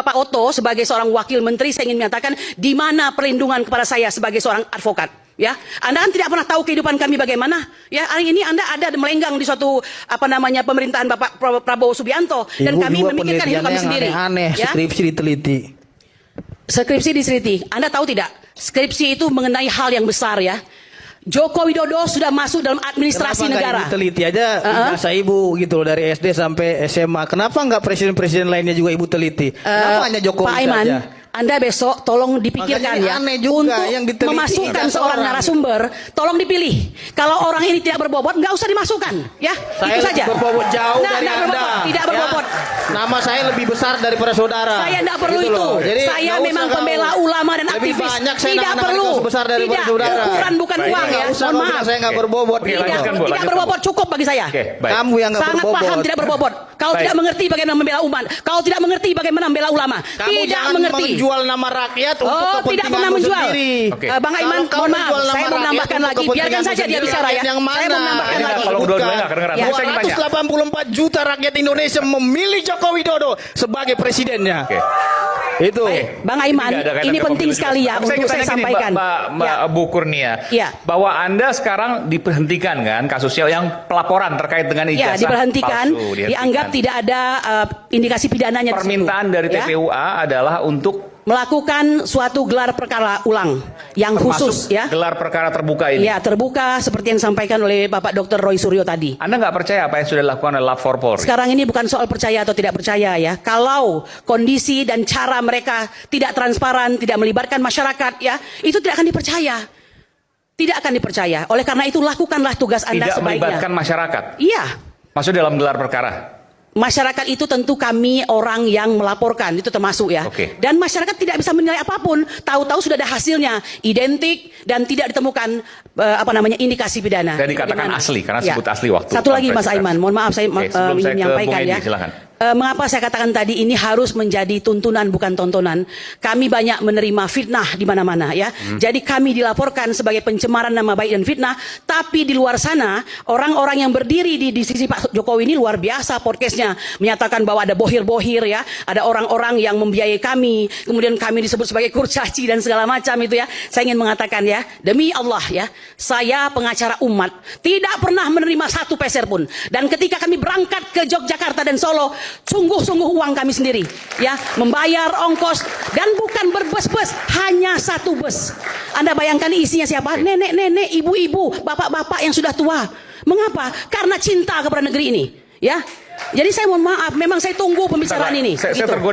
Bapak Otto sebagai seorang wakil menteri, saya ingin menyatakan di mana perlindungan kepada saya sebagai seorang advokat. Ya, Anda kan tidak pernah tahu kehidupan kami bagaimana. Ya, hari ini Anda ada melenggang di suatu pemerintahan Bapak Prabowo Subianto, dan kami memikirkan hidup kami sendiri. Aneh, ya? Skripsi diteliti. Skripsi diteliti. Anda tahu tidak? Skripsi itu mengenai hal yang besar, ya. Joko Widodo sudah masuk dalam administrasi negara. Kenapa teliti aja ijazah ibu gitu loh, dari SD sampai SMA. Kenapa nggak presiden-presiden lainnya juga ibu teliti? Kenapa hanya Jokowi Pak Aiman, saja? Anda besok tolong dipikirkan ya, aneh juga untuk yang diteliti memasukkan seorang narasumber, tolong dipilih. Kalau orang ini tidak berbobot, nggak usah dimasukkan, ya. Saya itu saja. berbobot jauh dari Anda. Tidak berbobot. Ya, nama saya lebih besar daripada saudara. Saya tidak perlu gitu itu. Jadi, saya memang pembela ulama dan lebih aktivis. banyak saya Tidak perlu. Besar daripada Tidak. saudara. Ukuran bukan uang ya. Mohon maaf. Saya nggak berbobot. Tidak berbobot, cukup bagi saya. Kamu yang nggak berbobot. Sangat paham tidak berbobot. Kau tidak mengerti bagaimana membela umat. Kau tidak mengerti bagaimana membela ulama. Kamu Tidak mengerti. Menjual nama rakyat untuk tidak pernah menjual. Bang Aiman, mohon maaf, saya mau menambahkan lagi. Biarkan saja dia bicara ya. Yang mana? Saya mau menambahkan lagi. Kalau dua-duanya nggak kedengeran. Ya. 284 juta rakyat Indonesia memilih Joko Widodo sebagai presidennya. Itu. Bang Aiman, ini penting sekali ya untuk saya sampaikan. Mbak Bu Kurnia, ya, bahwa Anda sekarang diberhentikan kan kasusnya yang pelaporan terkait dengan ijazah diberhentikan, palsu. Dianggap tidak ada indikasi pidananya. Permintaan dari TPUA adalah untuk melakukan suatu gelar perkara ulang yang khusus, ya. Gelar perkara terbuka ini. Ya, terbuka seperti yang disampaikan oleh Bapak Dr. Roy Suryo tadi. Anda nggak percaya apa yang sudah dilakukan oleh Lab 4 Polri? Sekarang ini bukan soal percaya atau tidak percaya ya. Kalau kondisi dan cara mereka tidak transparan, tidak melibatkan masyarakat, ya, itu tidak akan dipercaya. Tidak akan dipercaya. Oleh karena itu lakukanlah tugas Anda tidak sebaiknya. Melibatkan masyarakat. Iya. Maksudnya dalam gelar perkara. Masyarakat itu tentu kami orang yang melaporkan, itu termasuk ya. Dan masyarakat tidak bisa menilai apapun. Tahu-tahu sudah ada hasilnya, identik dan tidak ditemukan indikasi pidana. Dan dikatakan asli karena sebut asli waktu. Satu lagi Mas Aiman, mohon maaf saya ingin menyampaikan ya. Silakan. Mengapa saya katakan tadi ini harus menjadi tuntunan bukan tontonan? Kami banyak menerima fitnah di mana-mana ya. Jadi kami dilaporkan sebagai pencemaran nama baik dan fitnah, tapi di luar sana orang-orang yang berdiri di sisi Pak Jokowi ini luar biasa podcastnya, menyatakan bahwa ada bohir-bohir ya, ada orang-orang yang membiayai kami, kemudian kami disebut sebagai kurcaci dan segala macam itu ya. Saya ingin mengatakan ya, demi Allah ya, saya pengacara umat tidak pernah menerima satu peser pun. Dan ketika kami berangkat ke Yogyakarta dan Solo, sungguh-sungguh uang kami sendiri ya, membayar ongkos dan bukan berbus-bus, hanya satu bus. Anda bayangkan isinya siapa? Nenek-nenek, ibu-ibu, bapak-bapak yang sudah tua. Mengapa? Karena cinta kepada negeri ini ya. Jadi saya mohon maaf, memang saya tunggu pembicaraan ini. Saya